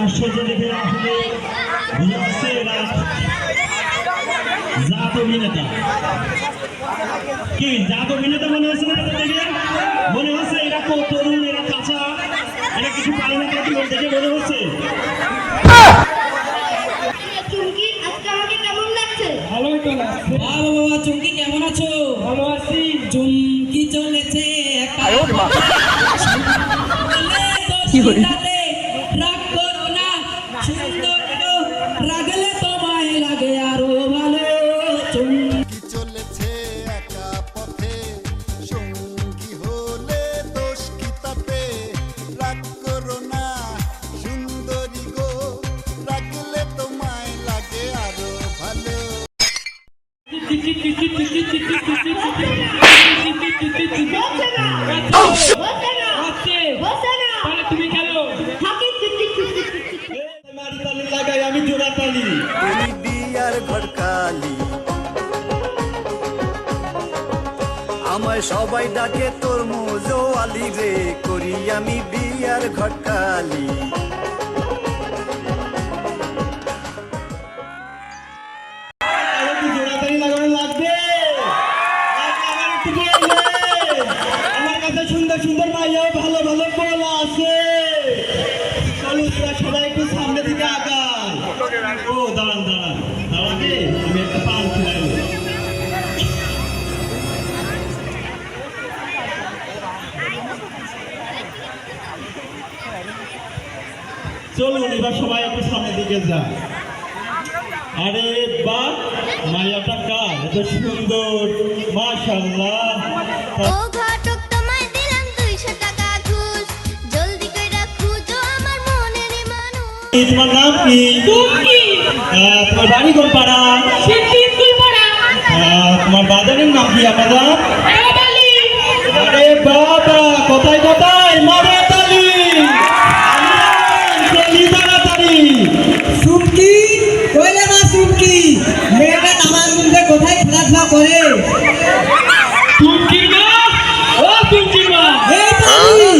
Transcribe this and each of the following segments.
সাজসজ্জা দেখে আসলে বোঝা যাচ্ছে এরা জাত অভিনেতা। কি জাত অভিনেতা মনে হচ্ছে না? দেখে মনে হচ্ছে এরা তো তরুণ, এরা কাঁচা, এরা কিছু পারে না, দেখে মনে হচ্ছে। ভালোই তো লাগছে। বাবা চুমকি কেমন আছো? ভালো আছি। চুমকি চলেছে রাগ করো না, সুন্দর রাগলে তোমায় লাগে আরো ভালো। চুমকি চলেছে একা পথে, সঙ্গী হলে দোষ কি তাতে? রাগ করো না সুন্দরী গো, রাগলে তোমায় লাগে আরো ভালো। আমি জোড়া তালি বিয়ার ঘটকালি, আমায় সবাই ডাকে তোর মোজো আলি রে, করি আমি বিয়ার ঘটকালি। আমার কাছে সুন্দর সুন্দর মাইয়াও ভালো ভালো বলা আছে। সবাই একটু সামনে দিকে আগায়। ও দাঁড়ান দাঁড়ান দাঁড়াবে, আমি একটা পান খেলাই। চলুন এবার সবাই একটু সামনের দিকে যায়। আরে বাহ, মায়াটা কার এত সুন্দর, মাশাআল্লাহ। তোমার নাম কি? তোমার বাড়ি কোন পাড়া? তোমার বাজারের নাম কি? আমাদের আরে বাবা, কোথায় কোথায় মারো তালি, তাড়াতাড়ি। চুমকি কইলে না চুমকি, মেয়েটা নামাজ শুনতে কোথায় খেলাধুলা করে? চুমকি মা, ও চুমকি মা, এই তালি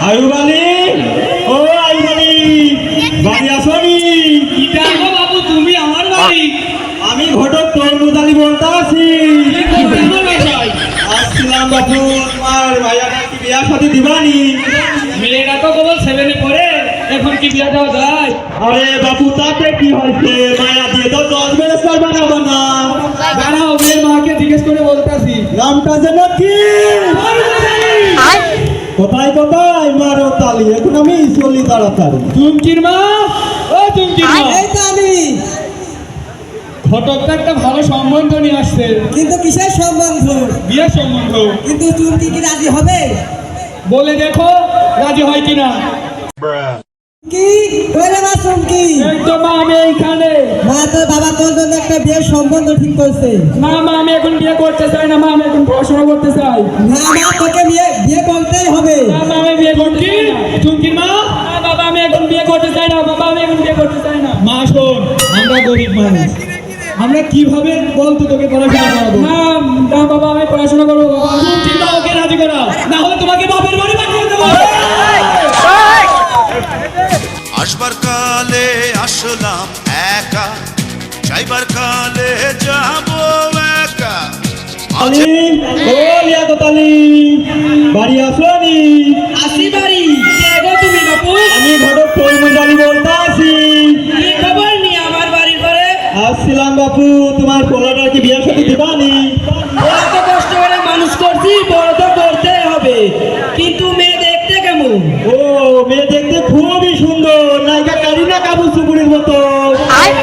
আয়ুব আলী, ও আয়ুব আলী, বাড়ি আসনি? বাবু তুমি আমার বাড়ি। আমি ঘটক তরমুজ আলী বলতে আছি। আসছিলাম বাবু, তোমার ভাইয়াটা কি বিয়া শাদী দিবানি? মেয়েরা তো কেবল 7-এ পড়ে, এখন কি বিয়ে দেওয়া যায়? আরে বাবু তাতে কি হয়েছে, মায়া দিয়ে তো 10 বেড়ে বানাবো না। দাঁড়াও, মেয়ের মাকে জিজ্ঞেস করে বলতেছি। নামটা যেন কি? কোথায় কোথায় মারো তালি, এখন আমি চলি তাড়াতাড়ি। চুমকির মা, ও চুমকির মা, এই তো আমি। ঘটকটা একটা ভালো সম্বন্ধ নিয়ে আসছে। কিন্তু কিসের সম্বন্ধ? বিয়ের সম্বন্ধ। কিন্তু চুমকি কি রাজি হবে? বলে দেখো রাজি হয় কিনা। কি কইলে না চুমকি? এই তো মা, আমি এইখানে। মা, তোর বাবা তোর জন্য একটা বিয়ের সম্বন্ধ ঠিক করছে। না মা, আমি এখন বিয়ে করতে চাই না মা, আমি এখন পড়াশোনা করতে চাই। না মা, তোকে বিয়ে করতেই হবে। না মা, আমি বিয়ে করতে চাই না। চুমকির মা, না বাবা, আমি এখন বিয়ে করতে চাই না। বাবা, আমি এখন বিয়ে করতে চাই না। মা শোন, আমরা গরিব মানুষ, আমরা কিভাবে বলতো তোকে পড়াশোনা করাবো? না না বাবা, আমি পড়াশোনা করবো। বাবা চুমকির মা, ওকে রাজি করা, না হলে তোমাকে বাপের বাড়ি পাঠিয়ে দেবো। আসবার কালে আসলাম একা, যাইবার কালে যাবো একা। আলী, ও লিয়াকত আলী, বাড়ি আসনি? আসি বাড়ি। কে গো তুমি বাপু? আমি ঘটক তরমুজ আলী বলতে আছি। কি খবর নিয়ে আমার বাড়ির পরে? আসছিলাম বাপু, তোমার পোলাটার কি বিয়ে শাদী দিবানি? ওরা তো কষ্ট করে মানুষ করছি, বড় তো করতেই হবে, কিন্তু মেয়ে দেখতে কেমন? ও, মেয়ে দেখতে খুবই সুন্দর, নায়িকা কারিনা কাপুর সুপুরের মতো।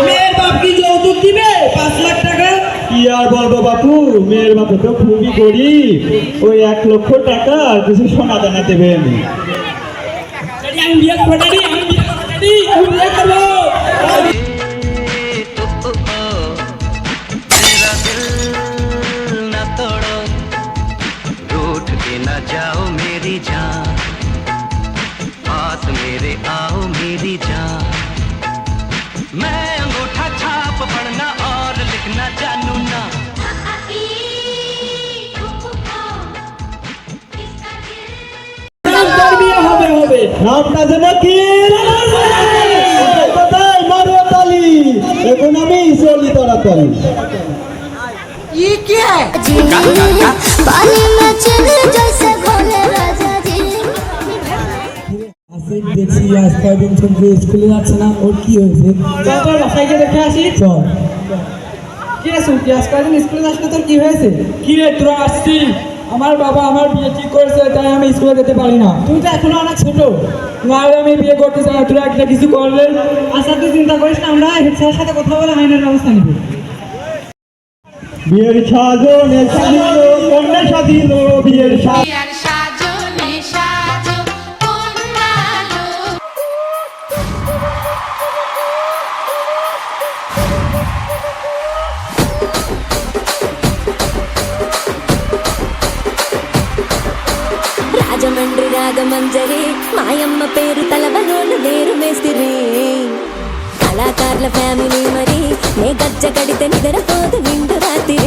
মেয়ের বাপ কি যৌতুক দিবে 5 লাখ টাকা? কি আর বলবো বাপু, মেয়ের বাপু তো খুবই গরিব, ওই 1 লক্ষ টাকা আর কিছু সোনা দানা দেবেন। আমি বিয়ে করবো ড্যাডি, আমি বিয়ে করবো ড্যাডি, আমি বিয়ে করবো। तेरा दिल न तोड़ो, रूठ के न जाओ मेरी जान, पास मेरे आओ मेरी जान। मैं अंगूठा छाप पढ़ना और लिखना जानू ना, নামটা যেন কি কোথায় মারো তালি এখন আমি চলি তাড়াতাড়ি पानी में चले जैसे घोले राजा जी আসিফ দেখছি আজ কয়দিন থেকে স্কুলে যাচ্ছে না, ওর কি হয়েছে? তোর বাসায় গিয়ে দেখে আসি চল। কি রে সুমকি আজ কয়দিন স্কুলে যাস না, তোর কি হয়েছে? কি রে তোরা আসছিস? আমার বাবা আমার বিয়ে ঠিক করেছে, তাই আমি স্কুলে যেতে পারি না। তুই তো এখনো অনেক ছোট। না রে, আমি বিয়ে করতে চাই না, তোরা একটা কিছু করলে। আচ্ছা তুই চিন্তা করিস না, আমরা হেড স্যারের সাথে কথা বলে আইনের ব্যবস্থা নিব। বিয়ের সাজনে সাজিল কন্যা সাজিল বিয়ের আর সাজনে সাজো কন্যালো రాజమండ్రి రాగమంజరి మాయమ్మ పేరు తలవనోళ్ళు వేరు మేస్తిరి కళాకారుల ఫ్యామిలీ మరి నే గజ్జ కడితే నిద్రపోదు నిండు రాత్రి